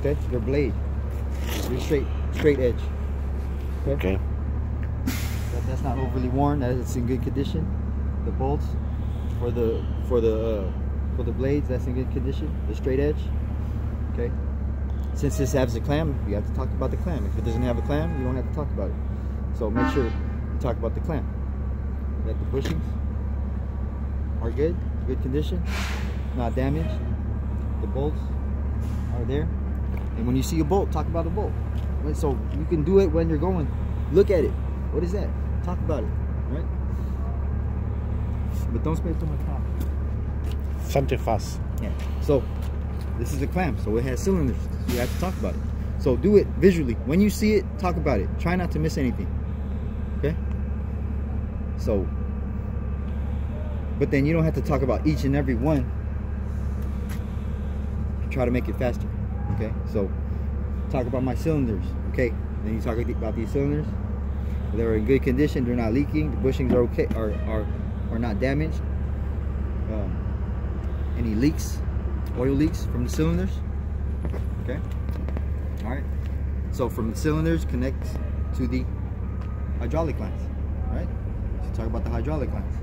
Okay, they're blade. They're straight edge. Okay. That's not overly worn. That is in good condition. The bolts for the blades, that's in good condition. The straight edge. Okay. Since this has a clamp, you have to talk about the clamp. If it doesn't have a clamp, you don't have to talk about it. So make sure you talk about the clamp. That the bushings are good condition, not damaged. The bolts are there. And when you see a bolt, talk about a bolt. So you can do it when you're going. Look at it. What is that? Talk about it, right? But don't spend too much time. Something fast. Yeah. So this is a clamp, so it has cylinders. So you have to talk about it. So do it visually. When you see it, talk about it. Try not to miss anything. Okay? So, but then you don't have to talk about each and every one. Try to make it faster. Okay? So talk about my cylinders. Okay? Then you talk about these cylinders. They're in good condition. They're not leaking. The bushings are okay. Are not damaged. Any leaks, oil leaks from the cylinders. Okay. All right. So from the cylinders connect to the hydraulic lines. All right. So talk about the hydraulic lines.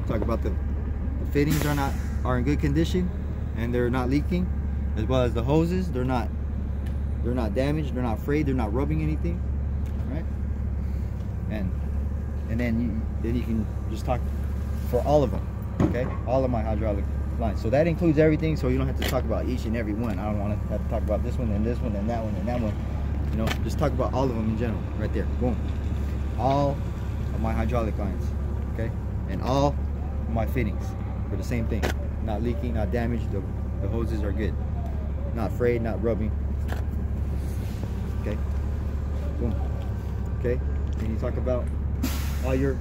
Talk about the fittings are in good condition and they're not leaking, as well as the hoses. They're not damaged. They're not frayed. They're not rubbing anything. Right. And then you can just talk for all of them. Okay. All of my hydraulic lines. So that includes everything, so you don't have to talk about each and every one. I don't want to have to talk about this one and this one and that one and that one. You know, just talk about all of them in general. Right there. Boom. All of my hydraulic lines. Okay. And all of my fittings for the same thing. Not leaking, not damaged. The hoses are good. Not frayed, not rubbing. Okay. Boom. Okay. Then you talk about all your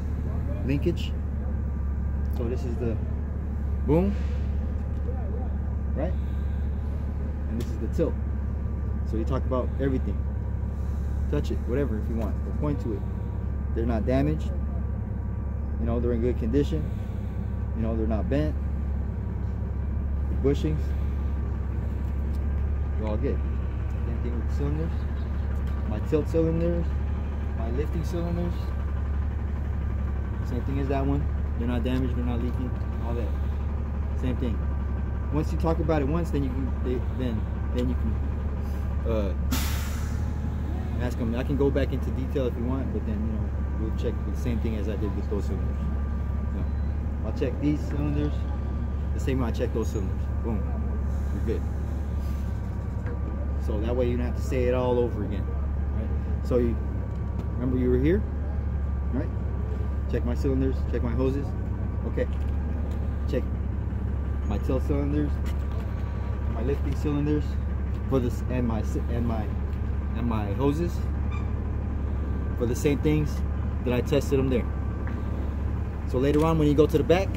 linkage. So this is the boom, right? And this is the tilt. So you talk about everything. Touch it, whatever, if you want. Or point to it. They're not damaged. You know, they're in good condition. You know, they're not bent. The bushings, they're all good. Same thing with the cylinders. My tilt cylinders, my lifting cylinders. Same thing as that one. They're not damaged, they're not leaking, all that. Same thing. Once you talk about it once, then you can ask them. I can go back into detail if you want, but then we'll check the same thing as I did with those cylinders. I'll check these cylinders the same way I check those cylinders. Boom, you're good. So that way you don't have to say it all over again, right? So you remember you were here, right? Check my cylinders, check my hoses. Okay. Check my tilt cylinders, my lifting cylinders for this, and my hoses for the same things that I tested them there. So later on when you go to the back,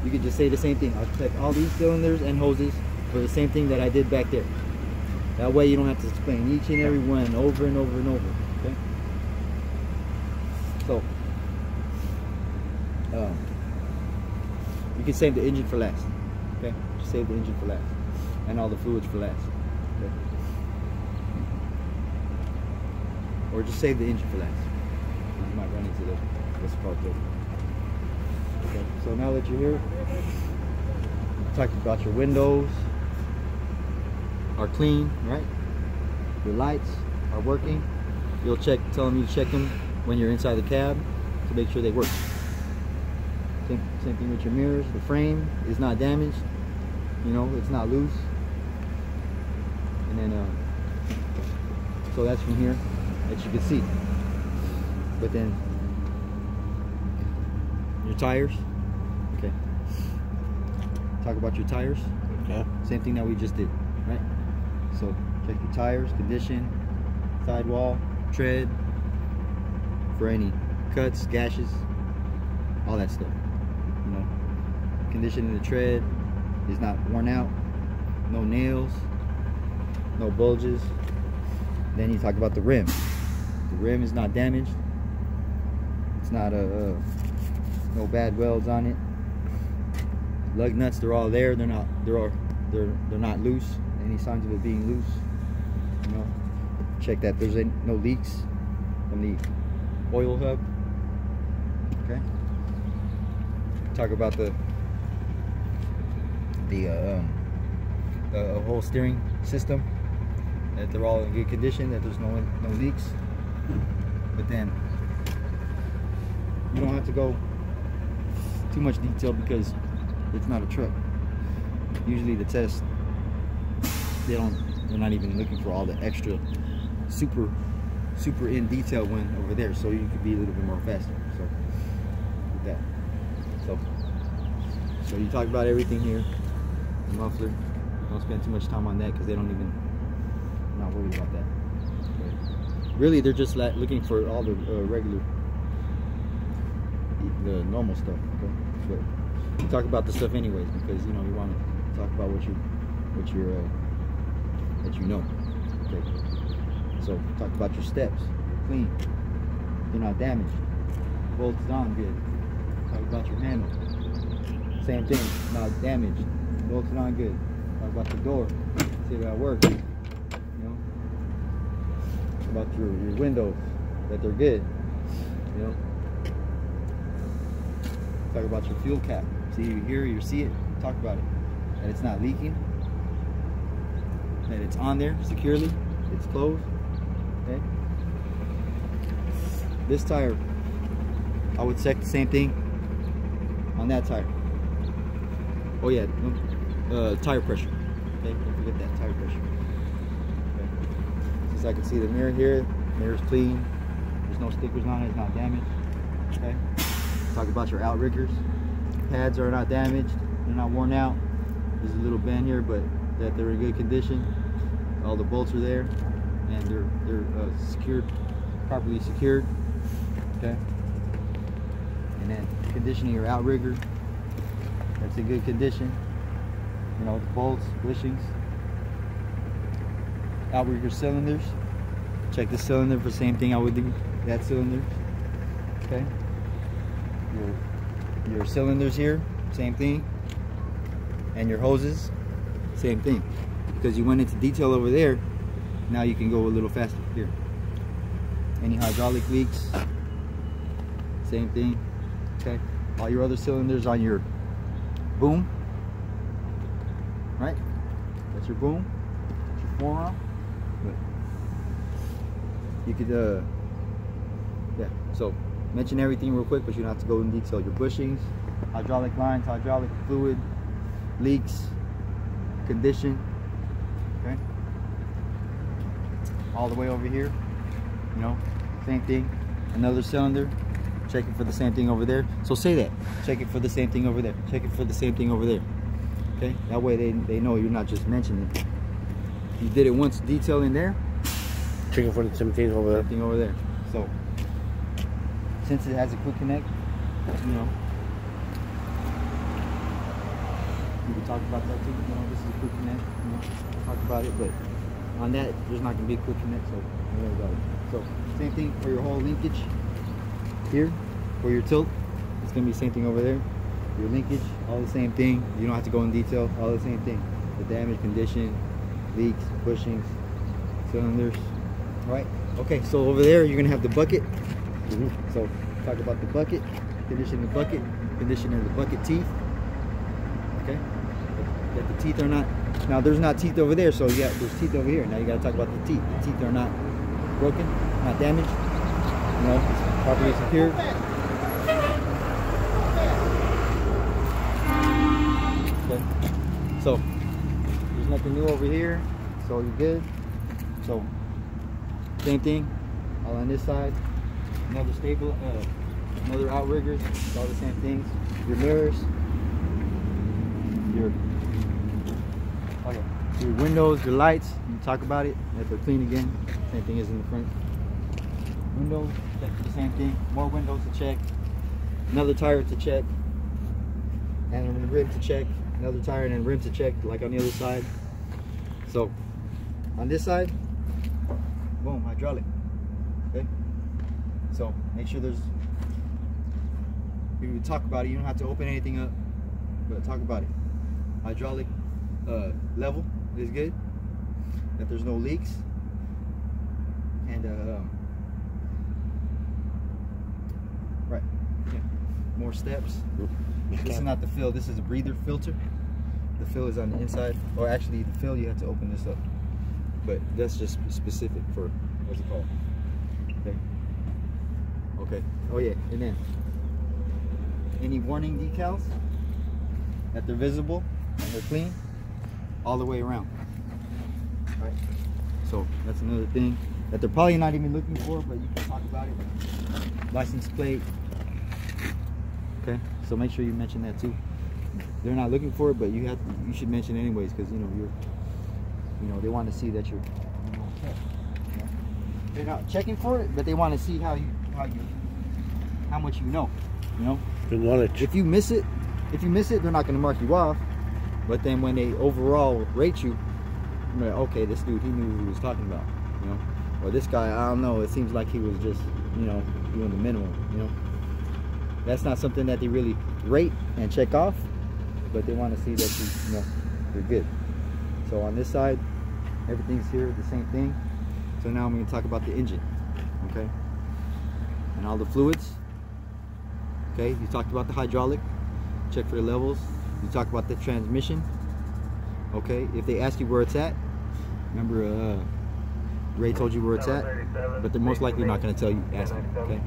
you can just say the same thing. I'll check all these cylinders and hoses for the same thing that I did back there. That way you don't have to explain each and every one over and over and over. Okay? So you can save the engine for last. Okay? Just save the engine for last. And all the fluids for last. Okay? Or just save the engine for last. You might run into this part there. Okay, so now that you're here, talk about your windows are clean, right? Your lights are working. You'll check, tell them you check them when you're inside the cab to make sure they work. Same thing with your mirrors. The frame is not damaged. You know, it's not loose. And then, so that's from here that you can see. But then, your tires. Okay. Talk about your tires. Yeah. Same thing that we just did, right? So check your tires, condition, sidewall, tread, for any cuts, gashes, all that stuff. You know, condition of the tread is not worn out, no nails, no bulges. Then you talk about the rim. The rim is not damaged. It's not no bad welds on it. Lug nuts, they're all there. They're not loose. any signs of it being loose. You know, check that there's no leaks from the oil hub. Okay. Talk about the whole steering system, that they're all in good condition, that there's no leaks. But then you don't have to go too much detail because it's not a truck. Usually the test, they're not even looking for all the extra super in detail one over there, so you could be a little bit more faster. So with that, so you talk about everything here. The muffler, don't spend too much time on that because they're not worried about that. But really, they're just looking for all the regular, the normal stuff. Okay, but you talk about the stuff anyways because you know you want to talk about what you know. Okay, so talk about your steps, clean, they're not damaged, bolts on good. Talk about your handle, same thing, not damaged, bolts on good. Talk about the door, see if that works. You know, about your windows, that they're good. You know, talk about your fuel cap. See, you hear, you see it. Talk about it. That it's not leaking. That it's on there securely. It's closed. Okay. This tire, I would check the same thing on that tire. Oh yeah, tire pressure. Okay, don't forget that tire pressure. Okay. Since I can see the mirror here, mirror's clean. There's no stickers on it. It's not damaged. Okay. Talk about your outriggers. Pads are not damaged. They're not worn out. There's a little bend here, but that they're in good condition. All the bolts are there, and they're secured, properly secured. Okay. And then conditioning your outrigger. That's in good condition. You know, the bolts, bushings, outrigger cylinders. Check the cylinder for the same thing I would do. That cylinder. Okay. Your cylinders here, same thing. And your hoses, same thing. Because you went into detail over there, now you can go a little faster here. Any hydraulic leaks, same thing. Okay. All your other cylinders on your boom, right? That's your boom. That's your forearm. But you could, yeah. So mention everything real quick, but you don't have to go in detail. Your bushings, hydraulic lines, hydraulic fluid, leaks, condition. Okay. All the way over here, you know, same thing. Another cylinder. Check it for the same thing over there. So say that. Check it for the same thing over there. Check it for the same thing over there. Okay? That way they know you're not just mentioning it. You did it once, detailing there. Check it for the same thing over there. Same thing over there. So since it has a quick connect, you know, you can talk about that too. You know, this is a quick connect. You know, talk about it, but on that, there's not gonna be a quick connect. So don't worry about it. So same thing for your whole linkage. Here, for your tilt, it's gonna be the same thing over there. Your linkage, all the same thing. You don't have to go in detail, all the same thing. The damage, condition, leaks, bushings, cylinders. Right? Okay, so over there you're gonna have the bucket. So talk about the bucket, condition the bucket, condition of the bucket teeth. Okay? That the teeth are not, now there's not teeth over there, so yeah, there's teeth over here. Now you gotta talk about the teeth. The teeth are not broken, not damaged. You know, it's properly secured. Okay. So there's nothing new over here, so you're good. So same thing, all on this side. Another stable, another outriggers, all the same things. Your mirrors, your windows, your lights. You talk about it. If they're clean again, same thing as in the front. Windows, check the same thing. More windows to check. Another tire to check. And a rim to check. Another tire and a rim to check, like on the other side. So on this side, boom, hydraulic. Okay. So make sure there's. We would talk about it. You don't have to open anything up, but talk about it. Hydraulic level is good. that there's no leaks. And right, yeah. More steps. Okay. This is not the fill, this is a breather filter. The fill is on the inside, or actually the fill you have to open this up. But that's just specific for, what's it called? Okay. Okay. Oh yeah, and then any warning decals that they're visible and they're clean all the way around. Right. So that's another thing that they're probably not even looking for, but you can talk about it. License plate. Okay. So make sure you mention that too. They're not looking for it, but you should mention it anyways, because they want to see that you're, they're not checking for it, but they want to see how much you know. The knowledge. If you miss it, they're not going to mark you off. But then when they overall rate you, you're like, okay, this dude, he knew what he was talking about, or this guy, I don't know, it seems like he was just, doing the minimum, That's not something that they really rate and check off, but they want to see that you're good. So on this side, everything's here, the same thing. So now I'm going to talk about the engine, okay? And all the fluids, okay? You talked about the hydraulic, check for the levels. You talk about the transmission, okay? If they ask you where it's at, remember Ray told you where it's at, but they're most likely not going to tell you, ask you, okay?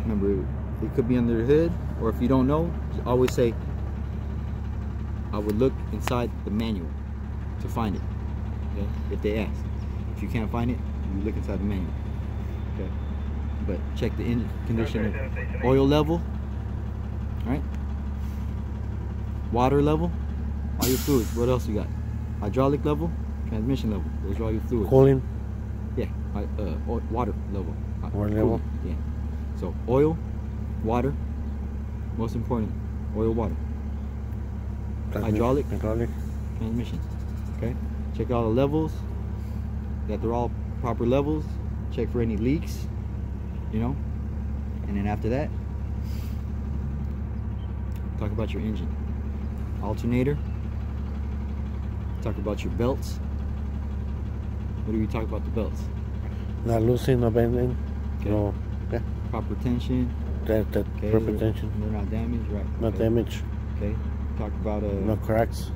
Remember, it could be under the hood, or if you don't know, just always say, I would look inside the manual to find it, okay? If they ask. If you can't find it, you look inside the manual, okay? But check the engine condition, oil level, right? Water level, all your fluids. What else you got? Hydraulic level, transmission level. Those are all your fluids. Cooling. Yeah, water level. Water level. Yeah. So oil, water, most important, oil, water. Hydraulic, transmission. Okay. Check all the levels, that they're all proper levels. Check for any leaks, and then after that, talk about your engine. Alternator. Talk about your belts. What do we talk about the belts? Not losing, no bending. Okay. No. Yeah. Proper tension. That Okay, proper tension. They're not damaged, right? Not okay. damage. Okay. Talk about no cracks.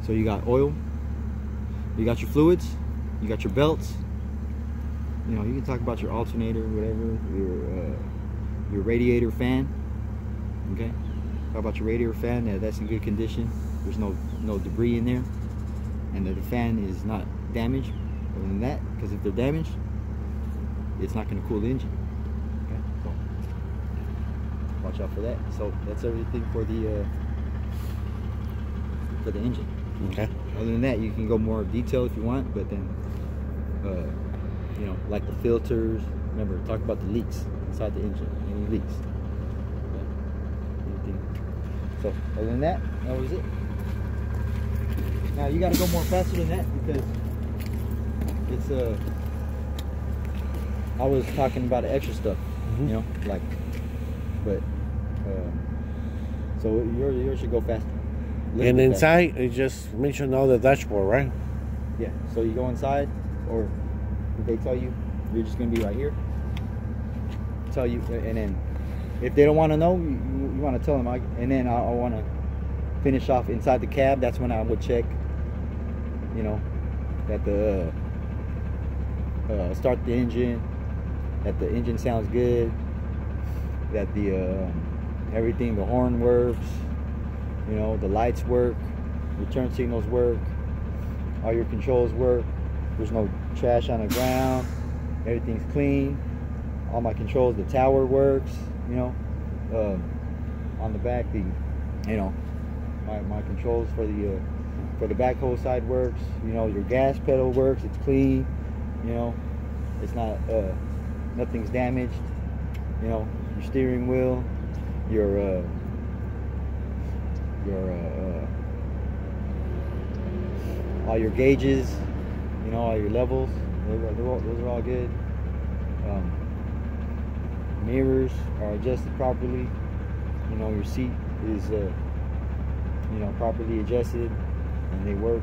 So you got oil. You got your fluids. You got your belts. You can talk about your alternator, whatever. Your radiator fan. Okay. Talk about your radiator fan. That's in good condition. There's no debris in there, and the fan is not damaged. Other than that, because if they're damaged, it's not going to cool the engine. Okay. So watch out for that. So that's everything for the engine. Okay. Other than that, you can go more detail if you want, but then like the filters. Remember, talk about the leaks inside the engine. Any leaks. So other than that was it. Now you got to go more faster than that, because it's I was talking about the extra stuff, so yours should go faster. And inside, faster. You just mentioned all the dashboard, right? Yeah. So you go inside, or if they tell you you're just gonna be right here, tell you, and then if they don't want to know, you want to tell them. And then I want to finish off inside the cab. That's when I would check, that the start the engine, that the engine sounds good, that the everything, the horn works, the lights work, your turn signals work, all your controls work. There's no trash on the ground. Everything's clean. All my controls, the tower works. On the back, my controls for the backhoe side works. Your gas pedal works. It's clean. It's not nothing's damaged. Your steering wheel, your all your gauges, all your levels. Those are all good. Mirrors are adjusted properly. Your seat is properly adjusted, and they work.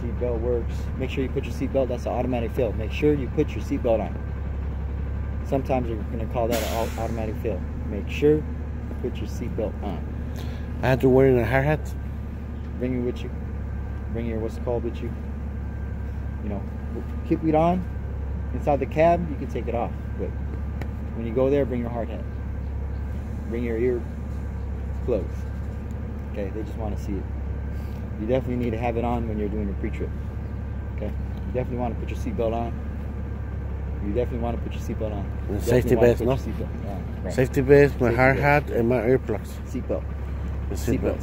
Seatbelt works. Make sure you put your seatbelt. That's an automatic fail. Make sure you put your seatbelt on. Sometimes you're going to call that an automatic fail. Make sure you put your seatbelt on. I had to wear a hard hat. Bring it with you. Bring your what's it called with you. You know, keep it on. Inside the cab, you can take it off. But when you go there, bring your hard hat. Bring your ear plugs. Okay, they just want to see it. You definitely need to have it on when you're doing your pre-trip. Okay, you definitely want to put your seatbelt on. You definitely want to put your seatbelt on. And safety vest, no? Right. Safety vest, my hard hat, and my earplugs. Seatbelt. Seatbelt.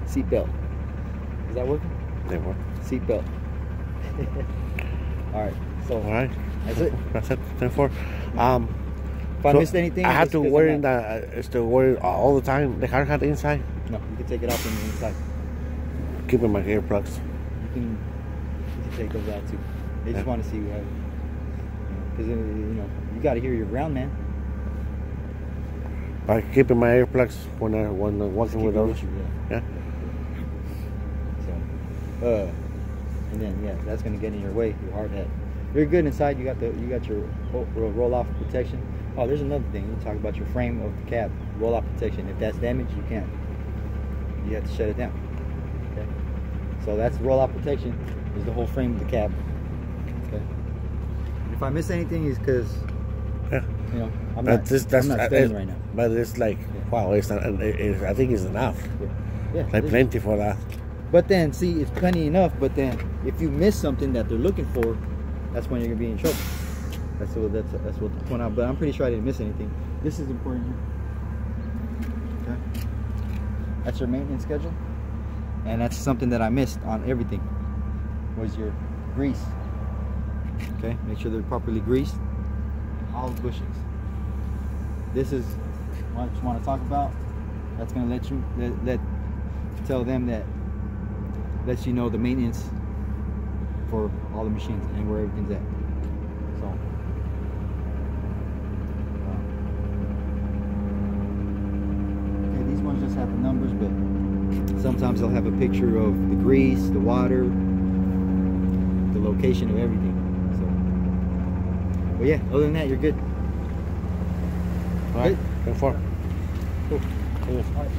Seatbelt. Is that working? They work. Seatbelt. All right. So. All right. That's it. That's it. 10-4. If I missed anything, I have to wear it all the time. The hard hat inside. No, you can take it off on the inside. Keeping my earplugs. You can take those out too. They just want to see you have. Because you know you got to hear your ground, man. By keeping my earplugs when I'm walking with others. Yeah. So, and then yeah, that's gonna get in your way. Your hard hat. You're good inside. You got your roll-off protection. Oh, there's another thing. You talk about your frame of the cab, roll-off protection. If that's damaged, you can't. You have to shut it down. Okay. So that's roll-off protection. Is the whole frame of the cab. Okay. If I miss anything, is because you know I'm not studying right now. But it's like wow, it's not, I think it's enough. Yeah. Like plenty for that. But then see, it's plenty enough. But then if you miss something that they're looking for, that's when you're gonna be in trouble. That's what the point out. But I'm pretty sure I didn't miss anything. This is important here. Okay. That's your maintenance schedule, and that's something that I missed on everything. Was your grease. Okay, make sure they're properly greased. All the bushings. This is what you want to talk about. That's gonna let you tell them that lets you know the maintenance for all the machines and where everything's at. So okay, these ones just have the numbers, but sometimes they'll have a picture of the grease, the water, the location of everything. So, but yeah, other than that, you're good. All right, go for it. Cool. All right,